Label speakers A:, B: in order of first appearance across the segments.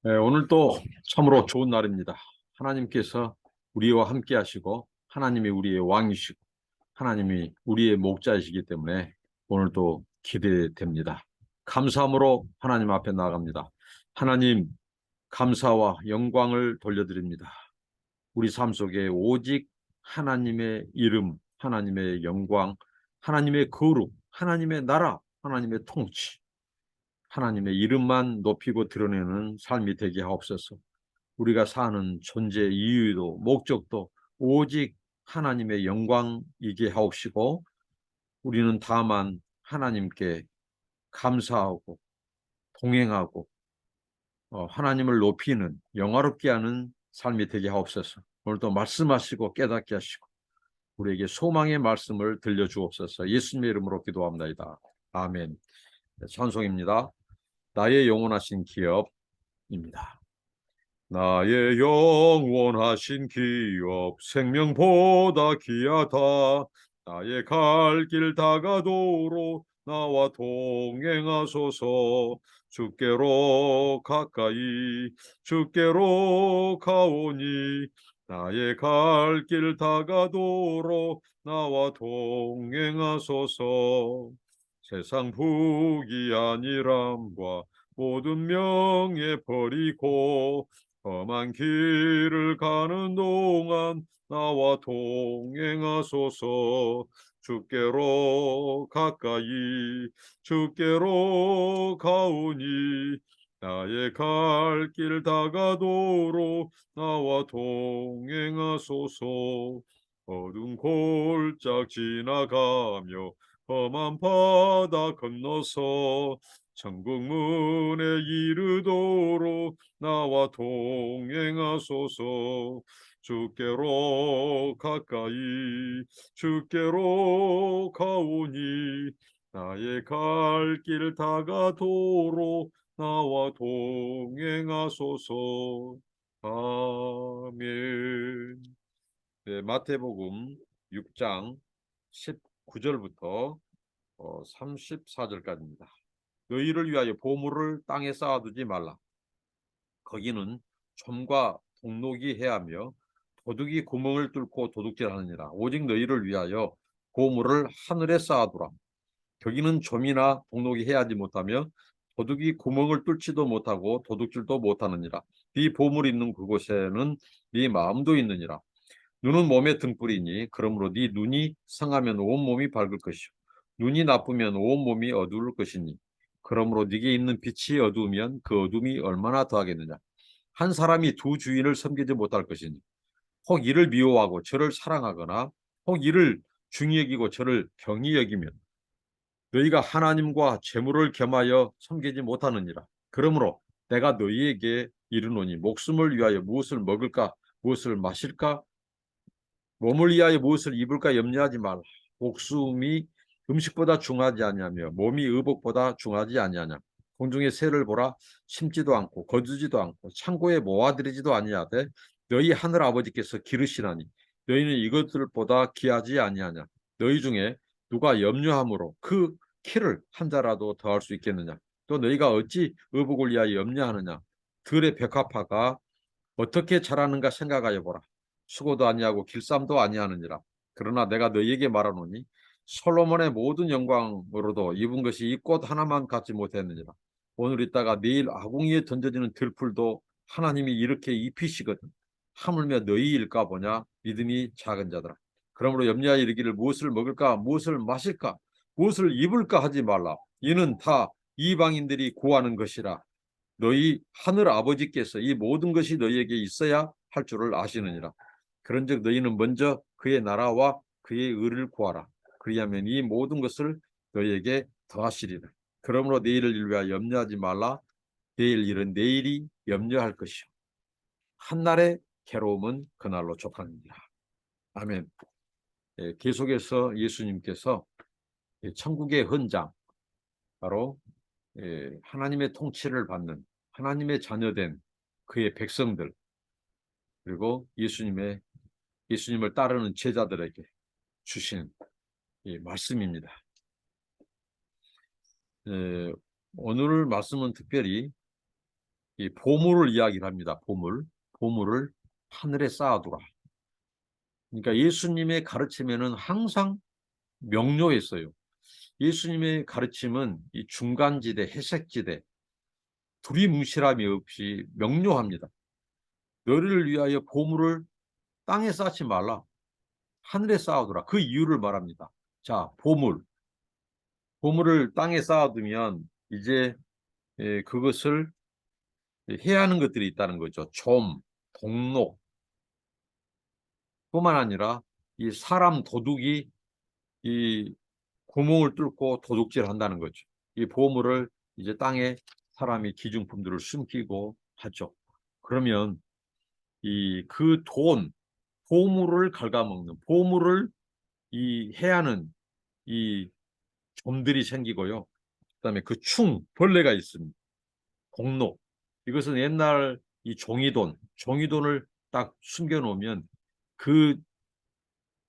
A: 네, 오늘 또 참으로 좋은 날입니다. 하나님께서 우리와 함께 하시고 하나님이 우리의 왕이시고 하나님이 우리의 목자이시기 때문에 오늘도 기대됩니다. 감사함으로 하나님 앞에 나아갑니다. 하나님, 감사와 영광을 돌려드립니다. 우리 삶 속에 오직 하나님의 이름, 하나님의 영광, 하나님의 거룩, 하나님의 나라, 하나님의 통치, 하나님의 이름만 높이고 드러내는 삶이 되게 하옵소서. 우리가 사는 존재 이유도 목적도 오직 하나님의 영광이게 하옵시고, 우리는 다만 하나님께 감사하고 동행하고 하나님을 높이는 영화롭게 하는 삶이 되게 하옵소서. 오늘도 말씀하시고 깨닫게 하시고 우리에게 소망의 말씀을 들려주옵소서. 예수님의 이름으로 기도합니다. 아멘. 찬송입니다. 나의 영원하신 기업입니다. 나의 영원하신 기업 생명보다 귀하다. 나의 갈 길 다가도록 나와 동행하소서. 주께로 가까이 주께로 가오니 나의 갈 길 다가도록 나와 동행하소서. 세상 부귀한 일함과 모든 명예 버리고 험한 길을 가는 동안 나와 동행하소서. 주께로 가까이 주께로 가오니 나의 갈 길 다가도록 나와 동행하소서. 어두운 골짝 지나가며 험한 바다 건너서 천국 문에 이르도록 나와 동행하소서. 주께로 가까이 주께로 가오니 나의 갈 길 다가도록 나와 동행하소서. 아멘. 네, 마태복음 6장 19절부터 34절까지입니다. 너희를 위하여 보물을 땅에 쌓아두지 말라. 거기는 좀과 동록이 해하며 도둑이 구멍을 뚫고 도둑질하느니라. 오직 너희를 위하여 보물을 하늘에 쌓아두라. 거기는 좀이나 동록이 해하지 못하며 도둑이 구멍을 뚫지도 못하고 도둑질도 못하느니라. 네 보물 있는 그곳에는 네 마음도 있느니라. 눈은 몸의 등불이니 그러므로 네 눈이 상하면 온몸이 밝을 것이요 눈이 나쁘면 온몸이 어두울 것이니 그러므로 네게 있는 빛이 어두우면 그 어둠이 얼마나 더하겠느냐. 한 사람이 두 주인을 섬기지 못할 것이니 혹 이를 미워하고 저를 사랑하거나 혹 이를 중히 여기고 저를 경히 여기면 너희가 하나님과 재물을 겸하여 섬기지 못하느니라. 그러므로 내가 너희에게 이르노니 목숨을 위하여 무엇을 먹을까 무엇을 마실까 몸을 위하여 무엇을 입을까 염려하지 말라. 목숨이 음식보다 중하지 아니하며 몸이 의복보다 중하지 아니하냐. 공중의 새를 보라. 심지도 않고 거두지도 않고 창고에 모아들이지도 아니하되 너희 하늘 아버지께서 기르시나니 너희는 이것들보다 귀하지 아니하냐. 너희 중에 누가 염려함으로 그 키를 한 자라도 더할 수 있겠느냐. 또 너희가 어찌 의복을 위하여 염려하느냐. 들의 백합화가 어떻게 자라는가 생각하여 보라. 수고도 아니하고 길쌈도 아니하느니라. 그러나 내가 너희에게 말하노니 솔로몬의 모든 영광으로도 입은 것이 이 꽃 하나만 갖지 못했느니라. 오늘 있다가 내일 아궁이에 던져지는 들풀도 하나님이 이렇게 입히시거든. 하물며 너희일까 보냐. 믿음이 작은 자들아. 그러므로 염려하여 이르기를 무엇을 먹을까 무엇을 마실까 무엇을 입을까 하지 말라. 이는 다 이방인들이 구하는 것이라. 너희 하늘 아버지께서 이 모든 것이 너희에게 있어야 할 줄을 아시느니라. 그런즉 너희는 먼저 그의 나라와 그의 의를 구하라. 그리하면 이 모든 것을 너희에게 더하시리라. 그러므로 내일을 위하여 염려하지 말라. 내일 일은 내일이 염려할 것이요 한날의 괴로움은 그날로 족하느니라. 아멘. 계속해서 예수님께서 천국의 헌장, 바로 하나님의 통치를 받는 하나님의 자녀된 그의 백성들, 그리고 예수님을 따르는 제자들에게 주신 말씀입니다. 오늘 말씀은 특별히 이 보물을 이야기를 합니다. 보물을 하늘에 쌓아두라. 그러니까 예수님의 가르침에는 항상 명료했어요. 예수님의 가르침은 이 중간지대, 해색지대, 두리뭉실함이 없이 명료합니다. 너희를 위하여 보물을 땅에 쌓지 말라. 하늘에 쌓아두라. 그 이유를 말합니다. 자, 보물을 땅에 쌓아두면 이제 그것을 해야 하는 것들이 있다는 거죠. 점, 동록 뿐만 아니라 이 사람 도둑이 이 구멍을 뚫고 도둑질 한다는 거죠. 이 보물을 이제 땅에 사람이 기중품들을 숨기고 하죠. 그러면 이 그 보물을 갉아먹는, 보물을 이 해하는 이 점들이 생기고요. 그다음에 그 벌레가 있습니다. 공록. 이것은 옛날 이 종이돈을 딱 숨겨놓으면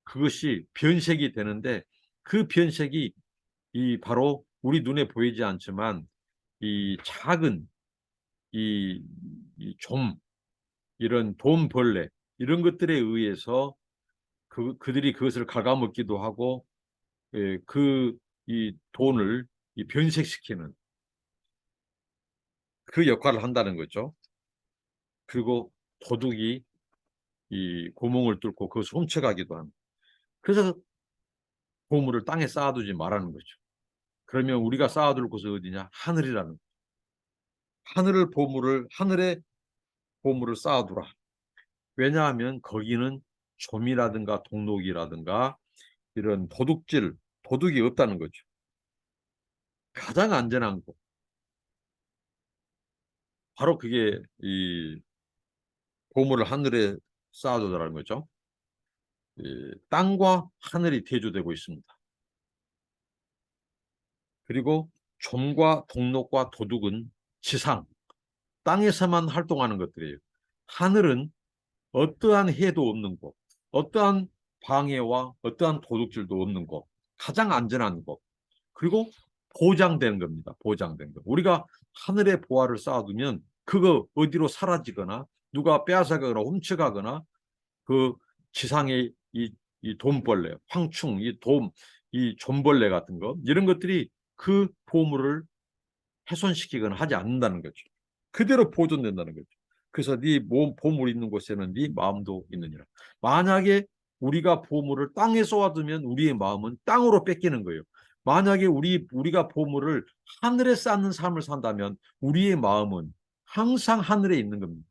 A: 그것이 변색이 되는데 그 변색이 이 바로 우리 눈에 보이지 않지만 이 작은 좀 이런 돈벌레 이런 것들에 의해서 그들이 그것을 갉아먹기도 하고 이 돈을 변색시키는 그 역할을 한다는 거죠. 그리고 도둑이 이 구멍을 뚫고 그것을 훔쳐가기도 합니다. 그래서 보물을 땅에 쌓아두지 말라는 거죠. 그러면 우리가 쌓아둘 곳은 어디냐? 하늘이라는 거죠. 하늘에 보물을 쌓아두라. 왜냐하면 거기는 좀이라든가 동록이라든가 이런 도둑이 없다는 거죠. 가장 안전한 곳. 바로 그게 이 보물을 하늘에 쌓아두라는 거죠. 땅과 하늘이 대조되고 있습니다. 그리고 좀과 동록과 도둑은 지상, 땅에서만 활동하는 것들이에요. 하늘은 어떠한 해도 없는 곳, 어떠한 방해와 어떠한 도둑질도 없는 곳, 가장 안전한 곳, 그리고 보장되는 겁니다. 보장된 것. 우리가 하늘에 보화를 쌓아두면 그거 어디로 사라지거나 누가 빼앗아가거나 훔쳐가거나 그 지상의 이 돈벌레, 황충, 이 좀벌레 같은 거 이런 것들이 그 보물을 훼손시키거나 하지 않는다는 거죠. 그대로 보존된다는 거죠. 그래서 네 보물 있는 곳에는 네 마음도 있느니라. 만약에 우리가 보물을 땅에 쏘아두면 우리의 마음은 땅으로 뺏기는 거예요. 만약에 우리가 보물을 하늘에 쌓는 삶을 산다면 우리의 마음은 항상 하늘에 있는 겁니다.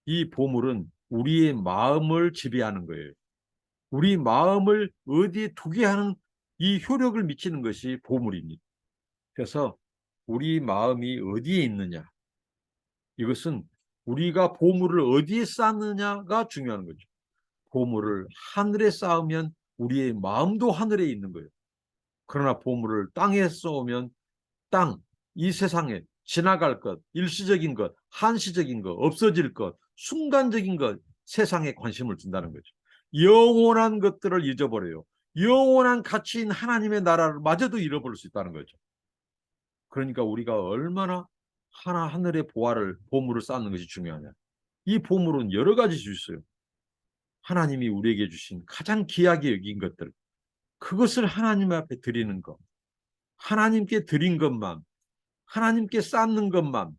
A: 이 보물은 우리의 마음을 지배하는 거예요. 우리 마음을 어디에 두게 하는 이 효력을 미치는 것이 보물입니다. 그래서 우리 마음이 어디에 있느냐, 이것은 우리가 보물을 어디에 쌓느냐가 중요한 거죠. 보물을 하늘에 쌓으면 우리의 마음도 하늘에 있는 거예요. 그러나 보물을 땅에 쌓으면 이 세상에 지나갈 것, 일시적인 것, 한시적인 것, 없어질 것, 순간적인 것, 세상에 관심을 둔다는 거죠. 영원한 것들을 잊어버려요. 영원한 가치인 하나님의 나라를 마저도 잃어버릴 수 있다는 거죠. 그러니까 우리가 얼마나 하늘의 보물을 쌓는 것이 중요하냐. 이 보물은 여러 가지 수 있어요. 하나님이 우리에게 주신 가장 귀하게 여긴 것들, 그것을 하나님 앞에 드리는 것, 하나님께 드린 것만, 하나님께 쌓는 것만,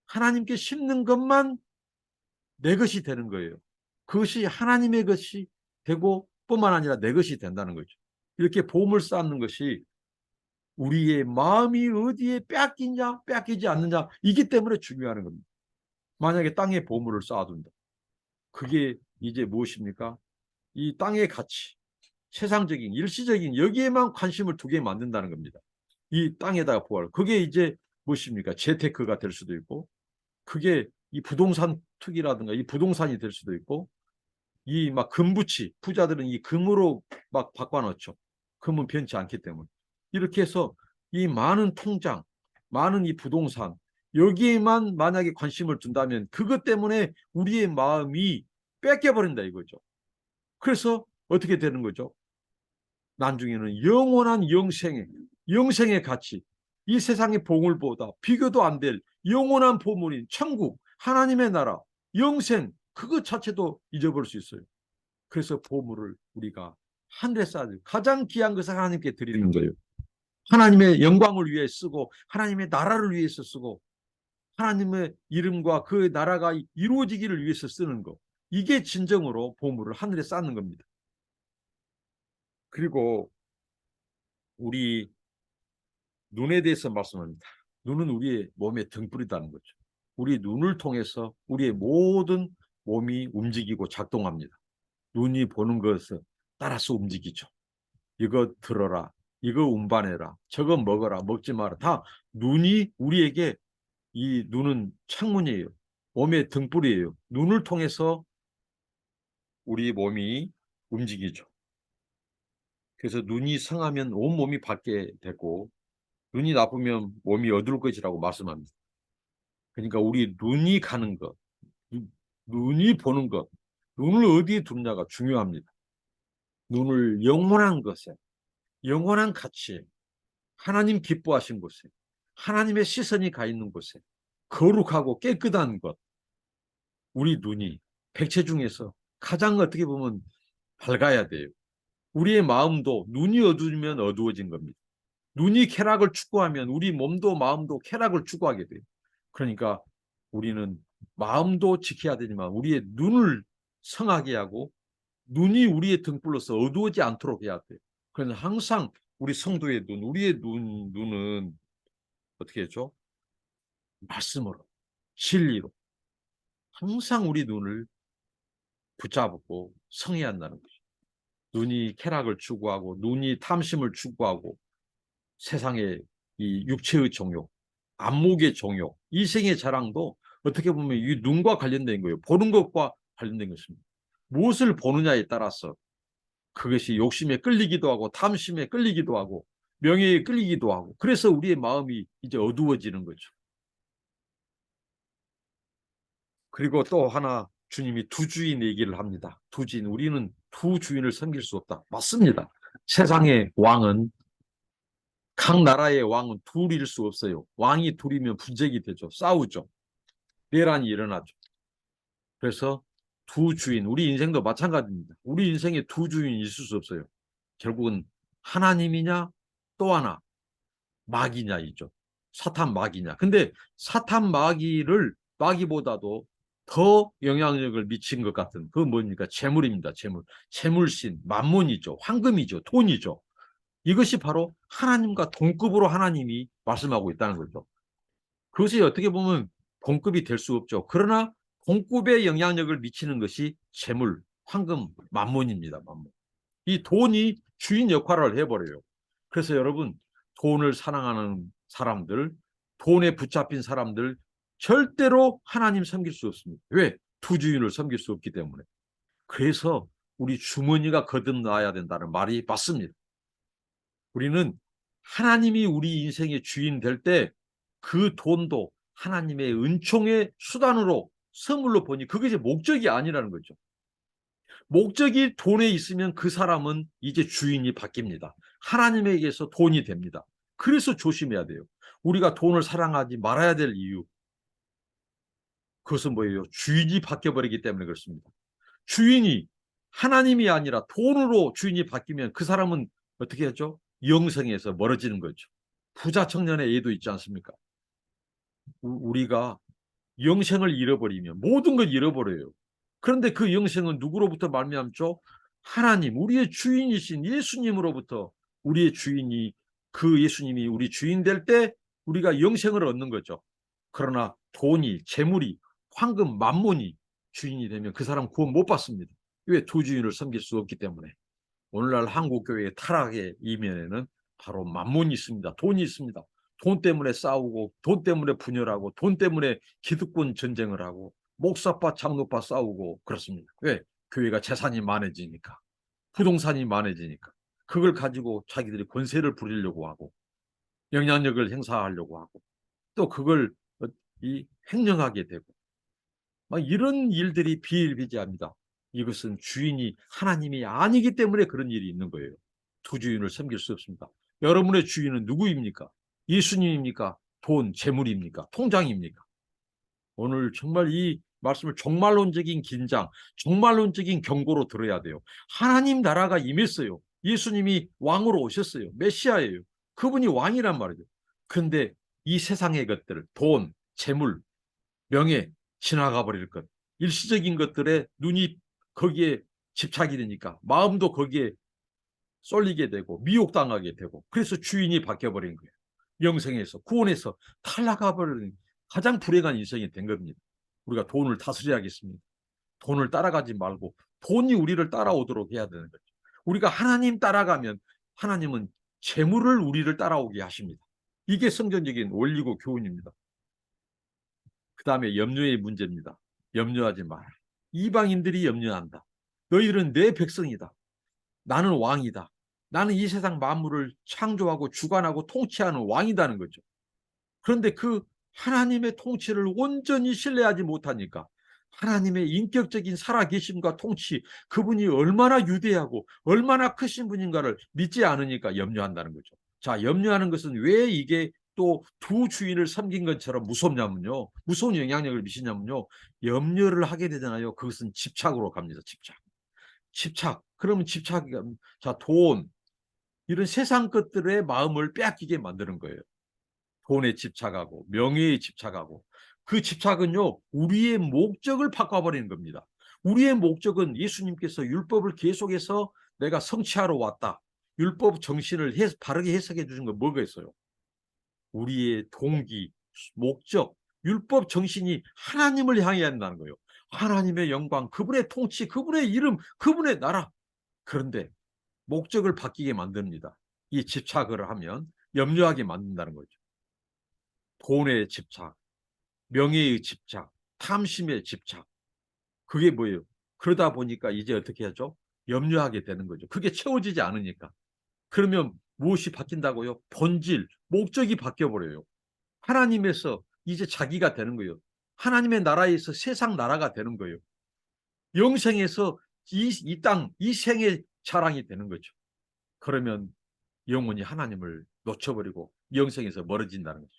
A: 하나님께 심는 것만 내 것이 되는 거예요. 그것이 하나님의 것이 되고 뿐만 아니라 내 것이 된다는 거죠. 이렇게 보물 쌓는 것이 우리의 마음이 어디에 뺏기냐 뺏기지 않느냐 이기 때문에 중요한 겁니다. 만약에 땅에 보물을 쌓아둔다. 그게 이제 무엇입니까? 이 땅의 가치, 세상적인 일시적인 여기에만 관심을 두게 만든다는 겁니다. 이 땅에다가 보아를. 그게 이제 무엇입니까? 재테크가 될 수도 있고 그게 이 부동산 투기라든가 이 부동산이 될 수도 있고 이 막 금붙이 부자들은 이 금으로 막 바꿔놓죠. 금은 변치 않기 때문에. 이렇게 해서 이 많은 통장, 많은 이 부동산 여기에만 만약에 관심을 둔다면 그것 때문에 우리의 마음이 뺏겨버린다 이거죠. 그래서 어떻게 되는 거죠? 나중에는 영원한 영생의 가치, 이 세상의 보물보다 비교도 안 될 영원한 보물인 천국, 하나님의 나라, 영생, 그것 자체도 잊어버릴 수 있어요. 그래서 보물을 우리가 하늘에 쌓아요. 가장 귀한 것을 하나님께 드리는 거예요. 하나님의 영광을 위해 쓰고 하나님의 나라를 위해서 쓰고 하나님의 이름과 그 나라가 이루어지기를 위해서 쓰는 것. 이게 진정으로 보물을 하늘에 쌓는 겁니다. 그리고 우리 눈에 대해서 말씀합니다. 눈은 우리의 몸의 등불이라는 거죠. 우리 눈을 통해서 우리의 모든 몸이 움직이고 작동합니다. 눈이 보는 것을 따라서 움직이죠. 이거 들어라, 이거 운반해라, 저거 먹어라, 먹지 마라. 다 눈이 우리에게, 이 눈은 창문이에요. 몸의 등불이에요. 눈을 통해서 우리 몸이 움직이죠. 그래서 눈이 성하면 온몸이 밝게 되고 눈이 나쁘면 몸이 어두울 것이라고 말씀합니다. 그러니까 우리 눈이 가는 것, 눈이 보는 것, 눈을 어디에 두느냐가 중요합니다. 눈을 영원한 것에, 영원한 가치에, 하나님 기뻐하신 곳에, 하나님의 시선이 가 있는 곳에, 거룩하고 깨끗한 것, 우리 눈이 백체 중에서 가장 어떻게 보면 밝아야 돼요. 우리의 마음도 눈이 어두우면 어두워진 겁니다. 눈이 쾌락을 추구하면 우리 몸도 마음도 쾌락을 추구하게 돼요. 그러니까 우리는 마음도 지켜야 되지만 우리의 눈을 성하게 하고 눈이 우리의 등불로서 어두워지 않도록 해야 돼요. 그래서 항상 우리 성도의 눈, 우리의 눈은 어떻게 했죠? 말씀으로, 진리로 항상 우리 눈을 붙잡고 성해야 한다는 거죠. 눈이 쾌락을 추구하고 눈이 탐심을 추구하고 세상의 이 육체의 정욕, 안목의 정욕, 이생의 자랑도 어떻게 보면 이 눈과 관련된 거예요. 보는 것과 관련된 것입니다. 무엇을 보느냐에 따라서 그것이 욕심에 끌리기도 하고 탐심에 끌리기도 하고 명예에 끌리기도 하고 그래서 우리의 마음이 이제 어두워지는 거죠. 그리고 또 하나 주님이 두 주인 얘기를 합니다. 두 주인, 우리는 두 주인을 섬길 수 없다. 맞습니다. 세상의 왕은, 각 나라의 왕은 둘일 수 없어요. 왕이 둘이면 분쟁이 되죠. 싸우죠. 내란이 일어나죠. 그래서 두 주인, 우리 인생도 마찬가지입니다. 우리 인생에 두 주인이 있을 수 없어요. 결국은 하나님이냐 또 하나 마귀냐이죠. 사탄 마귀냐. 근데 사탄 마귀보다도 더 영향력을 미친 것 같은 그건 뭡니까? 재물입니다. 재물. 재물신, 만몬이죠. 황금이죠. 돈이죠. 이것이 바로 하나님과 동급으로 하나님이 말씀하고 있다는 거죠. 그것이 어떻게 보면 동급이 될 수 없죠. 그러나 동급의 영향력을 미치는 것이 재물, 황금, 만몬입니다. 만몬. 이 돈이 주인 역할을 해버려요. 그래서 여러분, 돈을 사랑하는 사람들, 돈에 붙잡힌 사람들 절대로 하나님 섬길 수 없습니다. 왜? 두 주인을 섬길 수 없기 때문에. 그래서 우리 주머니가 거듭나야 된다는 말이 맞습니다. 우리는 하나님이 우리 인생의 주인 될 때 그 돈도 하나님의 은총의 수단으로 선물로 보니 그것이 목적이 아니라는 거죠. 목적이 돈에 있으면 그 사람은 이제 주인이 바뀝니다. 하나님에게서 돈이 됩니다. 그래서 조심해야 돼요. 우리가 돈을 사랑하지 말아야 될 이유, 그것은 뭐예요? 주인이 바뀌어버리기 때문에 그렇습니다. 주인이 하나님이 아니라 돈으로 주인이 바뀌면 그 사람은 어떻게 하죠? 영생에서 멀어지는 거죠. 부자 청년의 예도 있지 않습니까? 우리가 영생을 잃어버리면 모든 걸 잃어버려요. 그런데 그 영생은 누구로부터 말미암죠? 하나님, 우리의 주인이신 예수님으로부터. 우리의 주인이, 그 예수님이 우리 주인 될 때 우리가 영생을 얻는 거죠. 그러나 돈이, 재물이, 황금, 만몬이 주인이 되면 그 사람 구원 못 받습니다. 왜? 두 주인을 섬길 수 없기 때문에. 오늘날 한국교회의 타락의 이면에는 바로 만몬이 있습니다. 돈이 있습니다. 돈 때문에 싸우고 돈 때문에 분열하고 돈 때문에 기득권 전쟁을 하고 목사파 장로파 싸우고 그렇습니다. 왜? 교회가 재산이 많아지니까, 부동산이 많아지니까 그걸 가지고 자기들이 권세를 부리려고 하고 영향력을 행사하려고 하고 또 그걸 횡령하게 되고 막 이런 일들이 비일비재합니다. 이것은 주인이 하나님이 아니기 때문에 그런 일이 있는 거예요. 두 주인을 섬길 수 없습니다. 여러분의 주인은 누구입니까? 예수님입니까? 돈, 재물입니까? 통장입니까? 오늘 정말 이 말씀을 종말론적인 긴장, 종말론적인 경고로 들어야 돼요. 하나님 나라가 임했어요. 예수님이 왕으로 오셨어요. 메시아예요. 그분이 왕이란 말이죠. 그런데 이 세상의 것들, 돈, 재물, 명예, 지나가 버릴 것, 일시적인 것들에 눈이 거기에 집착이 되니까 마음도 거기에 쏠리게 되고 미혹당하게 되고 그래서 주인이 바뀌어버린 거예요. 영생에서 구원에서 탈락가 버리는 가장 불행한 인생이 된 겁니다. 우리가 돈을 다스려야겠습니다. 돈을 따라가지 말고 돈이 우리를 따라오도록 해야 되는 거죠. 우리가 하나님 따라가면 하나님은 재물을 우리를 따라오게 하십니다. 이게 성경적인 원리고 교훈입니다. 그 다음에 염려의 문제입니다. 염려하지 마라. 이방인들이 염려한다. 너희들은 내 백성이다. 나는 왕이다. 나는 이 세상 만물을 창조하고 주관하고 통치하는 왕이다는 거죠. 그런데 그 하나님의 통치를 온전히 신뢰하지 못하니까 하나님의 인격적인 살아계심과 통치, 그분이 얼마나 위대하고 얼마나 크신 분인가를 믿지 않으니까 염려한다는 거죠. 자, 염려하는 것은 왜 이게 또 두 주인을 섬긴 것처럼 무섭냐면요. 무서운 영향력을 미치냐면요. 염려를 하게 되잖아요. 그것은 집착으로 갑니다. 집착. 집착. 그러면 집착이, 자, 돈, 이런 세상 것들의 마음을 빼앗기게 만드는 거예요. 돈에 집착하고 명예에 집착하고 그 집착은요 우리의 목적을 바꿔버리는 겁니다. 우리의 목적은 예수님께서 율법을 계속해서 내가 성취하러 왔다. 율법 정신을 바르게 해석해 주신 건 뭐가 있어요? 우리의 동기, 목적, 율법 정신이 하나님을 향해야 한다는 거예요. 하나님의 영광, 그분의 통치, 그분의 이름, 그분의 나라. 그런데 목적을 바뀌게 만듭니다. 이 집착을 하면 염려하게 만든다는 거죠. 돈의 집착, 명예의 집착, 탐심의 집착. 그게 뭐예요? 그러다 보니까 이제 어떻게 하죠? 염려하게 되는 거죠. 그게 채워지지 않으니까. 그러면 무엇이 바뀐다고요? 본질, 목적이 바뀌어버려요. 하나님에서 이제 자기가 되는 거예요. 하나님의 나라에서 세상 나라가 되는 거예요. 영생에서 이 땅, 이 생의 자랑이 되는 거죠. 그러면 영원히 하나님을 놓쳐버리고 영생에서 멀어진다는 거죠.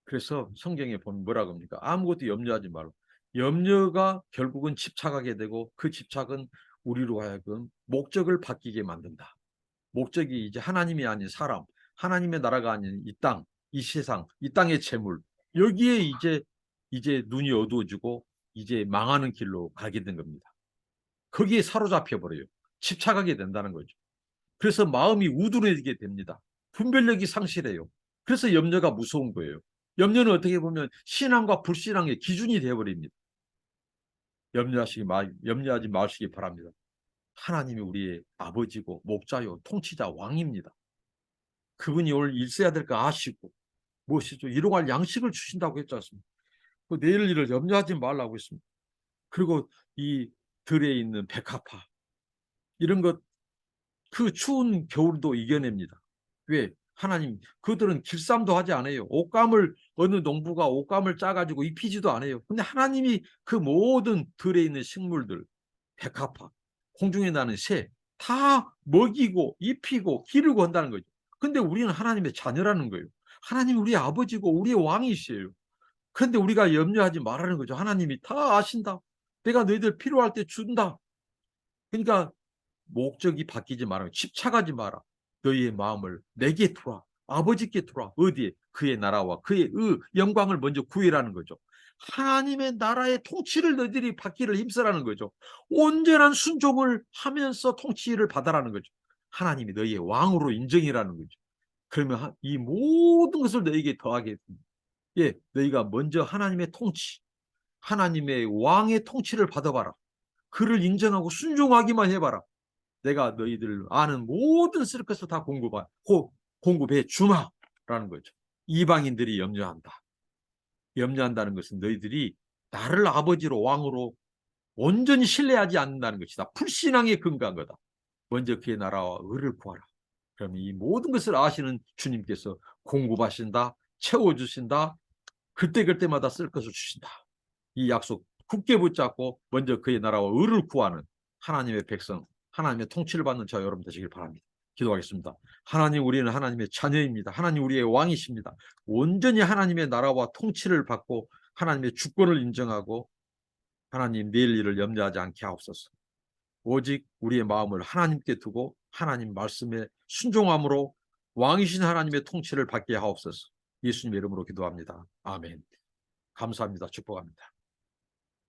A: 그래서 성경에 보면 뭐라고 합니까? 아무것도 염려하지 말고. 염려가 결국은 집착하게 되고 그 집착은 우리로 하여금 목적을 바뀌게 만든다. 목적이 이제 하나님이 아닌 사람, 하나님의 나라가 아닌 이 땅, 이 세상, 이 땅의 재물. 여기에 이제 눈이 어두워지고 이제 망하는 길로 가게 된 겁니다. 거기에 사로잡혀 버려요. 집착하게 된다는 거죠. 그래서 마음이 우둔해지게 됩니다. 분별력이 상실해요. 그래서 염려가 무서운 거예요. 염려는 어떻게 보면 신앙과 불신앙의 기준이 되어버립니다. 염려하지 마시기 바랍니다. 하나님이 우리의 아버지고 목자요 통치자 왕입니다. 그분이 오늘 일해야 될 거 아시고 무엇이죠? 일용할 양식을 주신다고 했지 않습니까? 그 내일 일을 염려하지 말라고 했습니다. 그리고 이 들에 있는 백합화 이런 것 그 추운 겨울도 이겨냅니다. 왜? 하나님 그들은 길쌈도 하지 않아요. 옷감을 어느 농부가 옷감을 짜가지고 입히지도 않아요. 근데 하나님이 그 모든 들에 있는 식물들 백합화 공중에 나는 새 다 먹이고 입히고 기르고 한다는 거죠. 근데 우리는 하나님의 자녀라는 거예요. 하나님이 우리 아버지고 우리의 왕이시에요. 그런데 우리가 염려하지 말라는 거죠. 하나님이 다 아신다. 내가 너희들 필요할 때 준다. 그러니까 목적이 바뀌지 말아요. 집착하지 마라. 너희의 마음을 내게 두라. 아버지께 두라. 어디에? 그의 나라와 그의 영광을 먼저 구해라는 거죠. 하나님의 나라의 통치를 너희들이 받기를 힘쓰라는 거죠. 온전한 순종을 하면서 통치를 받아라는 거죠. 하나님이 너희의 왕으로 인정이라는 거죠. 그러면 이 모든 것을 너희에게 더하겠습니다. 예, 너희가 먼저 하나님의 통치, 하나님의 왕의 통치를 받아봐라. 그를 인정하고 순종하기만 해봐라. 내가 너희들 아는 모든 쓸 것을 다 공급해 주마라는 거죠. 이방인들이 염려한다. 염려한다는 것은 너희들이 나를 아버지로 왕으로 온전히 신뢰하지 않는다는 것이다. 불신앙에 근거한 거다. 먼저 그의 나라와 의를 구하라. 그럼 이 모든 것을 아시는 주님께서 공급하신다. 채워주신다. 그때그때마다 쓸 것을 주신다. 이 약속 굳게 붙잡고 먼저 그의 나라와 의를 구하는 하나님의 백성, 하나님의 통치를 받는 저 여러분 되시길 바랍니다. 기도하겠습니다. 하나님, 우리는 하나님의 자녀입니다. 하나님, 우리의 왕이십니다. 온전히 하나님의 나라와 통치를 받고 하나님의 주권을 인정하고 하나님 내일 일을 염려하지 않게 하옵소서. 오직 우리의 마음을 하나님께 두고 하나님 말씀에 순종함으로 왕이신 하나님의 통치를 받게 하옵소서. 예수님의 이름으로 기도합니다. 아멘. 감사합니다. 축복합니다.